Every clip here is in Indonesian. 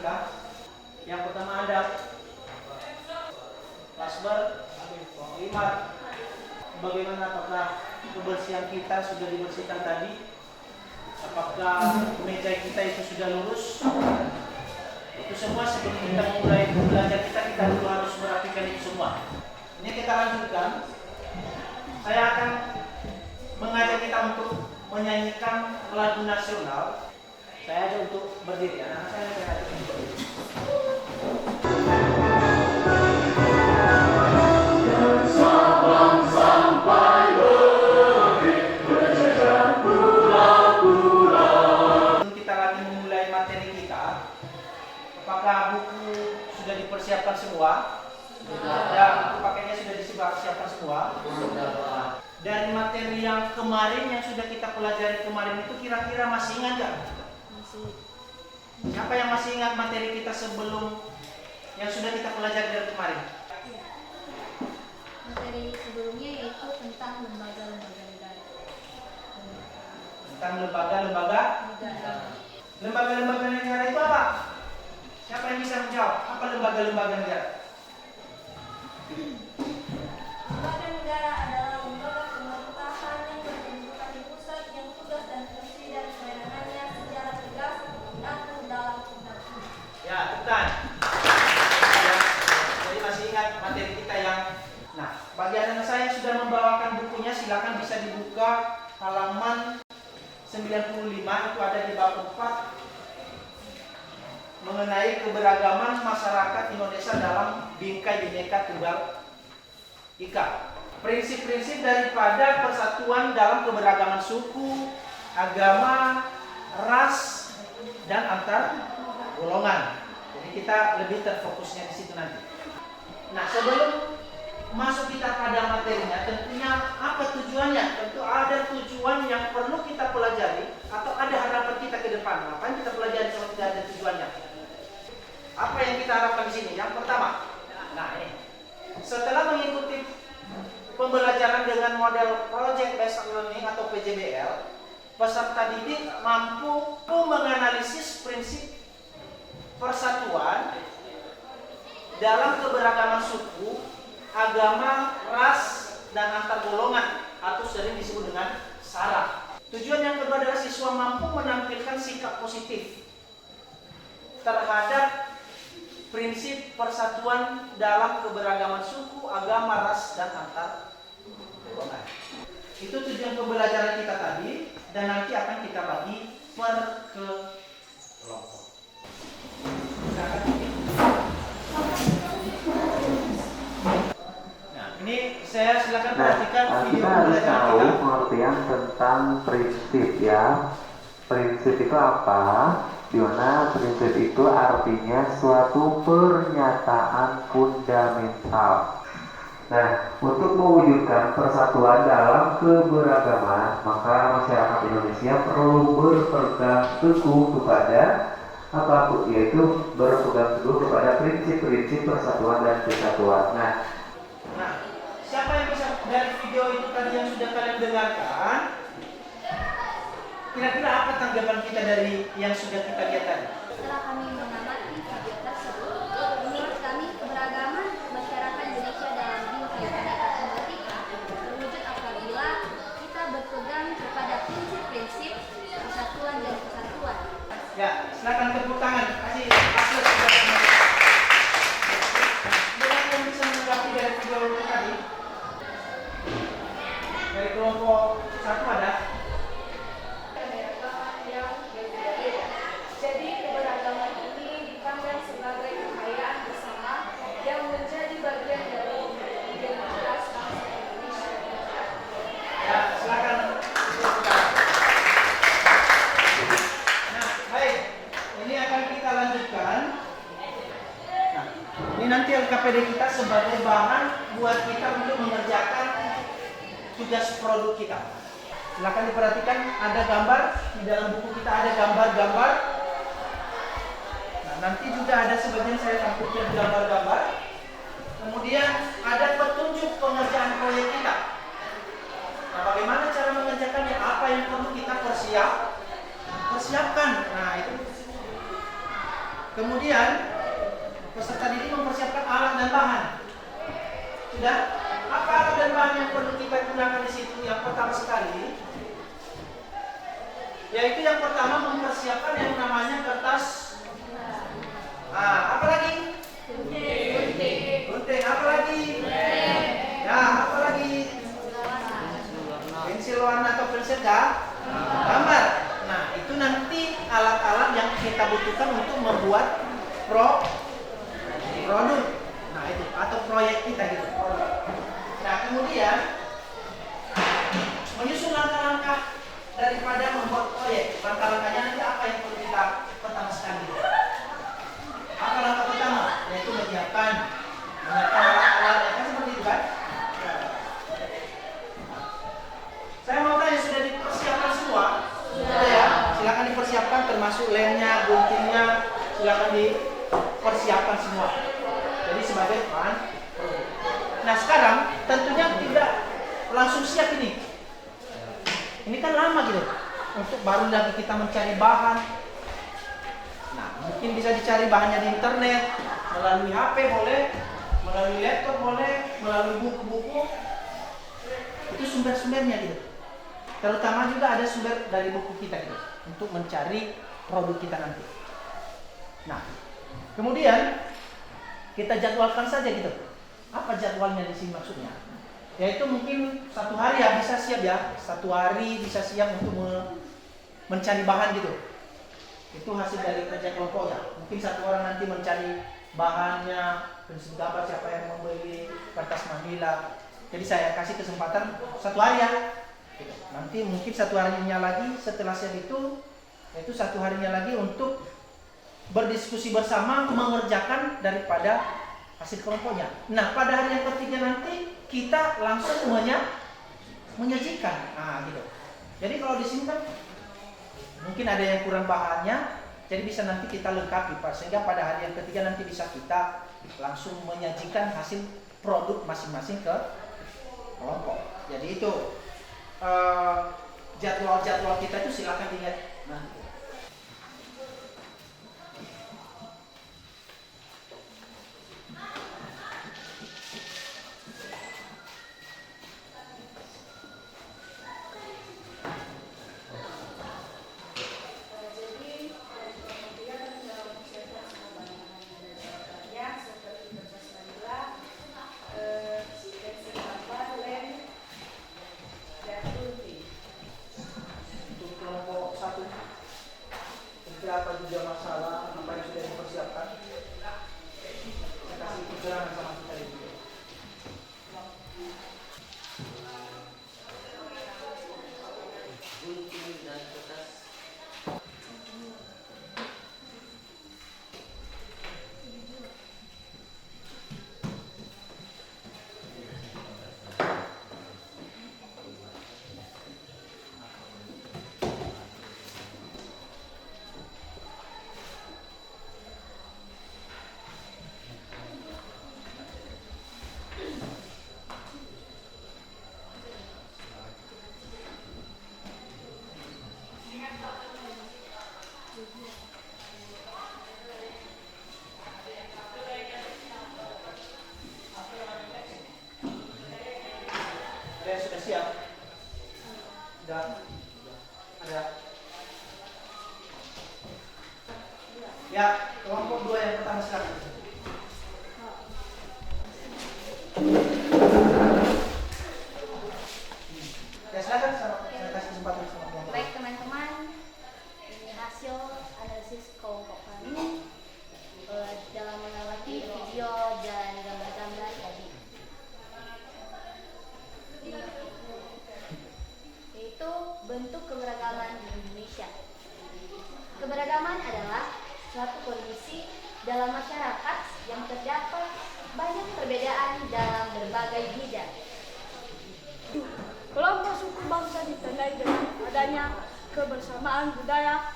kita. Yang pertama ada Kasbar, Imar. Bagaimana, apakah kebersihan kita sudah dibersihkan tadi? Apakah meja kita itu sudah lurus? Itu semua sebelum kita mulai belajar kita dulu harus merapikan itu semua. Ini kita lanjutkan. Saya akan mengajak kita untuk menyanyikan lagu nasional. Saya ajak untuk berdiri. Anak saya ajak untuk berdiri. Apakah buku sudah dipersiapkan semua? Ya, buku pakainya sudah disiapkan semua. Dari materi yang kemarin yang sudah kita pelajari kemarin itu kira-kira masih ingat nggak? Masih. Siapa yang masih ingat materi kita sebelum yang sudah kita pelajari dari kemarin? Materi sebelumnya yaitu tentang lembaga-lembaga negara. Tentang lembaga-lembaga negara itu apa? Siapa yang bisa menjawab? Apa lembaga-lembaga negara? Lembaga negara adalah lembaga pemerintahan yang berkedudukan di pusat yang tugas dan fungsi dan kewenangannya secara tegas diatur dalam undang-undang. Ya, bukan. Ya, jadi masih ingat materi kita yang. Nah, bagi anak saya yang sudah membawakan bukunya, silakan bisa dibuka halaman 95, itu ada di bab 4. Mengenai keberagaman masyarakat Indonesia dalam Bingkai Bhinneka Tunggal Ika. Prinsip-prinsip daripada persatuan dalam keberagaman suku, agama, ras, dan antar golongan. Jadi kita lebih terfokusnya di situ nanti. Nah, sebelum masuk kita pada materinya, tentunya apa tujuannya? Tentu ada tujuan yang perlu kita pelajari atau ada harapan kita ke depan. Apa yang kita pelajari kalau tidak ada tujuannya? Apa yang kita harapkan di sini? Yang pertama, nah ini, setelah mengikuti pembelajaran dengan model Project Based Learning atau PJBL, peserta didik mampu menganalisis prinsip persatuan dalam keberagaman suku, agama, ras, dan antar golongan atau sering disebut dengan SARA. Tujuan yang kedua adalah siswa mampu menampilkan sikap positif terhadap prinsip persatuan dalam keberagaman suku, agama, ras, dan antar golongan. Itu tujuan pembelajaran kita tadi, dan nanti akan kita bagi per kelompok. Nah, ini saya silakan perhatikan video kita harus pembelajaran tahu kita. pengertian tentang prinsip ya. Prinsip itu apa? Di mana prinsip itu artinya suatu pernyataan fundamental. Nah, untuk mewujudkan persatuan dalam keberagaman, maka masyarakat Indonesia perlu berpegang teguh kepada apa? Yaitu berpegang teguh kepada prinsip-prinsip persatuan dan kesatuan. Nah, siapa yang bisa dari video itu tadi yang sudah kalian dengarkan? Kira-kira apa tanggapan kita dari yang sudah kita lihat tadi? Setelah kami mengamati video tersebut, menurut kami keberagaman masyarakat Indonesia dalam Bingkai Bhinneka Tunggal Ika terwujud apabila kita berpegang kepada prinsip-prinsip persatuan dan kesatuan. Ya, silakan tepuk tangan. Kasih aplaus kepada teman-teman. Silakan yang bisa menanggapi dari video itu tadi. Dari kelompok satu ada. Jadi keberagaman ini dipandang sebagai kekayaan bersama yang menjadi bagian dari identitas bangsa Indonesia. Ya, silakan. Nah, baik. Ini akan kita lanjutkan. Nah, ini nanti LKPD kita sebagai bahan buat kita untuk mengerjakan tugas produk kita. Silakan diperhatikan, ada gambar di dalam buku kita, ada gambar-gambar. Nah, nanti juga ada sebagian saya tampilkan gambar-gambar. Kemudian ada petunjuk pengerjaan proyek kita. Nah, bagaimana cara mengerjakannya? Apa yang perlu kita persiapkan? Nah, itu. Kemudian peserta didik mempersiapkan alat dan bahan. Sudah? Apa alat dan bahan yang perlu kita gunakan di situ? Yang pertama sekali, yaitu yang pertama mempersiapkan yang namanya kertas. Apa lagi? Gunting. Apa lagi? Ya, apa lagi? Pensil warna atau pensil gambar. Nah, itu nanti alat-alat yang kita butuhkan untuk membuat produk. Nah, itu atau proyek kita gitu. Nah, kemudian menyusun langkah-langkah daripada membuat proyek. Langkah-langkahnya nanti apa yang perlu kita pertama sekali? Apa langkah pertama? Yaitu menyiapkan alat-alat, ya kan seperti itu kan? Saya mau tanya, sudah dipersiapkan semua? Sudah ya? Silakan dipersiapkan termasuk lemnya, guntingnya, silakan dipersiapkan semua. Jadi sebagai bahan produk. Nah, sekarang tentunya tidak langsung siap ini. Ini kan lama gitu. Untuk baru lagi kita mencari bahan. Nah, mungkin bisa dicari bahannya di internet, melalui HP boleh, melalui laptop boleh, melalui buku-buku. Itu sumber-sumbernya gitu. Terutama juga ada sumber dari buku kita gitu, untuk mencari produk kita nanti. Nah, kemudian kita jadwalkan saja gitu. Apa jadwalnya di sini maksudnya? Yaitu mungkin 1 hari ya bisa siap ya, 1 hari bisa siap untuk mencari bahan gitu. Itu hasil dari kerja kelompoknya. Mungkin 1 orang nanti mencari bahannya, pensil gambar siapa yang membeli, kertas manila. Jadi saya kasih kesempatan 1 hari ya. Gitu. Nanti mungkin 1 harinya lagi setelah siap itu, yaitu 1 harinya lagi untuk berdiskusi bersama mengerjakan daripada hasil kelompoknya. Nah, pada hari yang ketiga nanti kita langsung menyajikan. Nah, gitu. Jadi kalau di sini kan mungkin ada yang kurang bahannya, jadi bisa nanti kita lengkapi, Pak. Sehingga pada hari yang ketiga nanti bisa kita langsung menyajikan hasil produk masing-masing ke kelompok. Jadi itu jadwal-jadwal kita itu silakan dilihat. Nah, apa juga masalah apa yang sudah dipersiapkan, saya kasih keterangan sama kita di video. Gunting dan kertas. Sudah siap? Sudah? Ada? Ya, kelompok 2 yang pertama silakan. Ya silakan, saya kasih kesempatan sama kelompok. Baik teman-teman, ini hasil analisis kelompok kami dalam mengamati video dan gambar-gambar tadi. Yaitu bentuk keberagaman di Indonesia. Keberagaman adalah suatu kondisi dalam masyarakat yang terdapat banyak perbedaan dalam berbagai bidang. Kelompok suku bangsa ditandai dengan adanya kebersamaan budaya,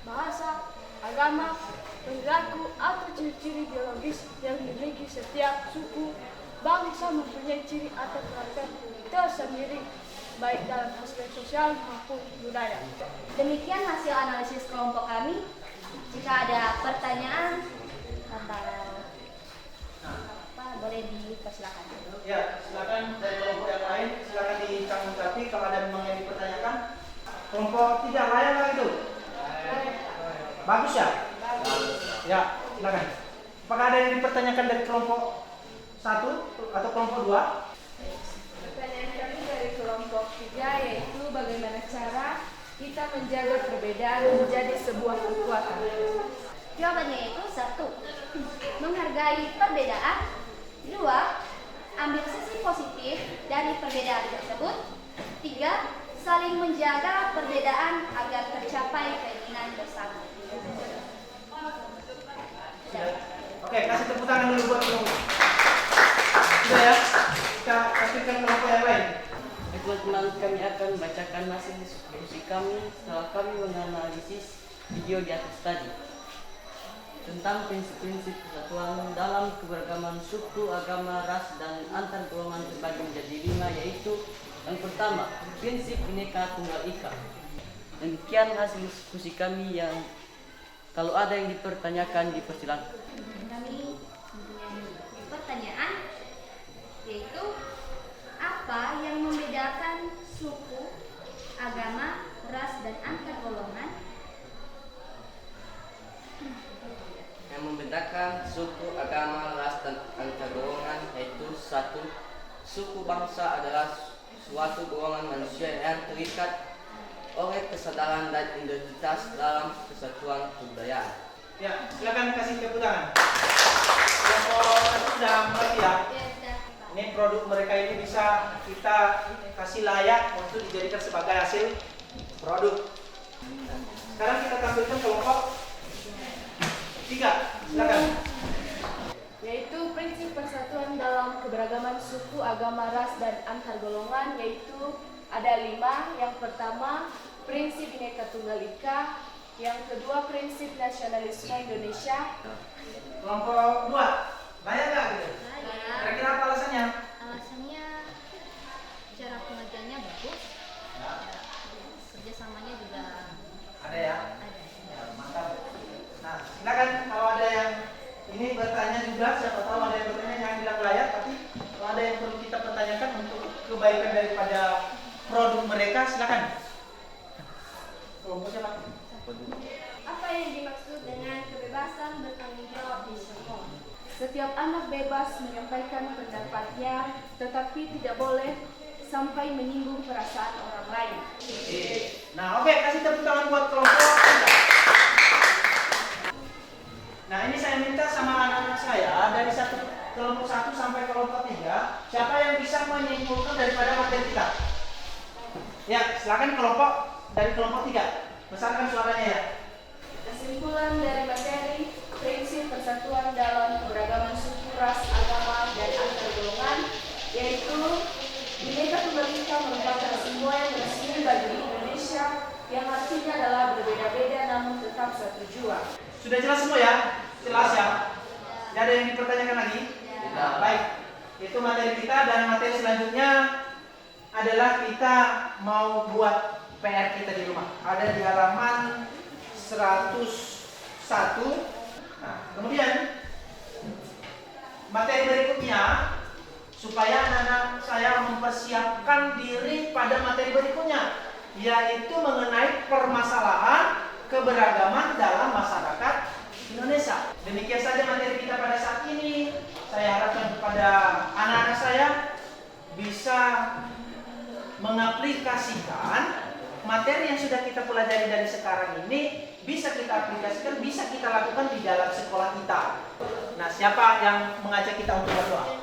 bahasa, agama, perilaku atau ciri-ciri biologis yang dimiliki setiap suku bangsa mempunyai ciri atau karakter tersendiri, baik dalam aspek sosial maupun budaya. Demikian hasil analisis kelompok kami. Jika ada pertanyaan atau apa, boleh dipersilakan. Ya, silakan dari kelompok yang lain, silakan ditanggapi kalau ada memang yang dipertanyakan. Kelompok 3 layak nggak itu? Bagus ya? Ya, silakan. Apakah ada yang dipertanyakan dari kelompok 1 atau kelompok 2? Pertanyaan kami dari kelompok 3 yaitu bagaimana cara kita menjaga perbedaan menjadi sebuah kekuatan. Jawabannya itu 1. Menghargai perbedaan. 2. Ambil sisi positif dari perbedaan tersebut. 3. Saling menjaga perbedaan agar tercapai keinginan bersama. Oke, kasih tepuk tangan dulu buat kelompok. Sudah ya? Kita kasihkan kelompok yang lain. Teman-teman, kami akan membacakan hasil diskusi kami setelah kami menganalisis video di atas tadi tentang prinsip-prinsip persatuan dalam keberagaman suku, agama, ras, dan antar golongan terbagi menjadi 5, yaitu yang pertama, prinsip Bhinneka Tunggal Ika. Demikian hasil diskusi kami, yang kalau ada yang dipertanyakan dipersilakan. Kami mempunyai pertanyaan, yaitu apa yang membedakan suku, agama, ras, dan antar golongan? Yang membedakan suku, agama, ras, dan antar golongan yaitu 1. Suku bangsa adalah suatu golongan manusia yang terikat oleh kesadaran dan identitas dalam kesatuan kebudayaan. Ya, silakan kasih tepuk tangan. Kelompok 1 sudah mengerti ya? Ini produk mereka ini bisa kita kasih layak untuk dijadikan sebagai hasil produk. Sekarang kita tampilkan kelompok 3. Silakan. Yaitu prinsip persatuan dalam keberagaman suku, agama, ras, dan antar golongan, yaitu ada 5. Yang pertama, prinsip Bhinneka Tunggal Ika. Yang kedua, prinsip nasionalisme Indonesia. Kelompok 2. Layak nggak gitu? Layak. Kira-kira apa alasannya? Alasannya cara pengajarnya bagus, kerjasamanya juga Ada ya? ada. Ya, mantap. Nah, silakan kalau ada yang ini bertanya juga, siapa tahu ada yang bertanya yang bilang layak, tapi kalau ada yang perlu kita pertanyakan untuk kebaikan daripada produk mereka, silakan. Kelompok siapa? Apa yang dimaksud dengan kebebasan bertanggung jawab di sekolah? Setiap anak bebas menyampaikan pendapatnya, tetapi tidak boleh sampai menyinggung perasaan orang lain. Nah, oke, kasih tepuk tangan buat kelompok 3. Nah, ini saya minta sama anak-anak saya dari kelompok 1 sampai kelompok 3, siapa yang bisa menyimpulkan daripada materi kita? Ya, silakan kelompok dari kelompok 3. Besarkan suaranya ya. Kesimpulan dari materi prinsip persatuan dalam keberagaman suku, ras, agama, dan antar golongan, yaitu Bhinneka Tunggal Ika merupakan simbol yang resmi bagi Indonesia, yang artinya adalah berbeda-beda namun tetap satu jua. Sudah jelas semua ya? Jelas ya? Tidak ada yang dipertanyakan lagi? Tidak. Baik. Itu materi kita, dan materi selanjutnya adalah kita mau buat PR kita di rumah. Ada di halaman 101. Nah, kemudian materi berikutnya supaya anak-anak saya mempersiapkan diri pada materi berikutnya, yaitu mengenai permasalahan keberagaman dalam masyarakat Indonesia. Demikian saja materi kita pada saat ini. Saya harapkan kepada anak-anak saya bisa mengaplikasikan materi yang sudah kita pelajari dari sekarang ini, bisa kita aplikasikan, bisa kita lakukan di dalam sekolah kita. Nah, siapa yang mengajak kita untuk berdoa?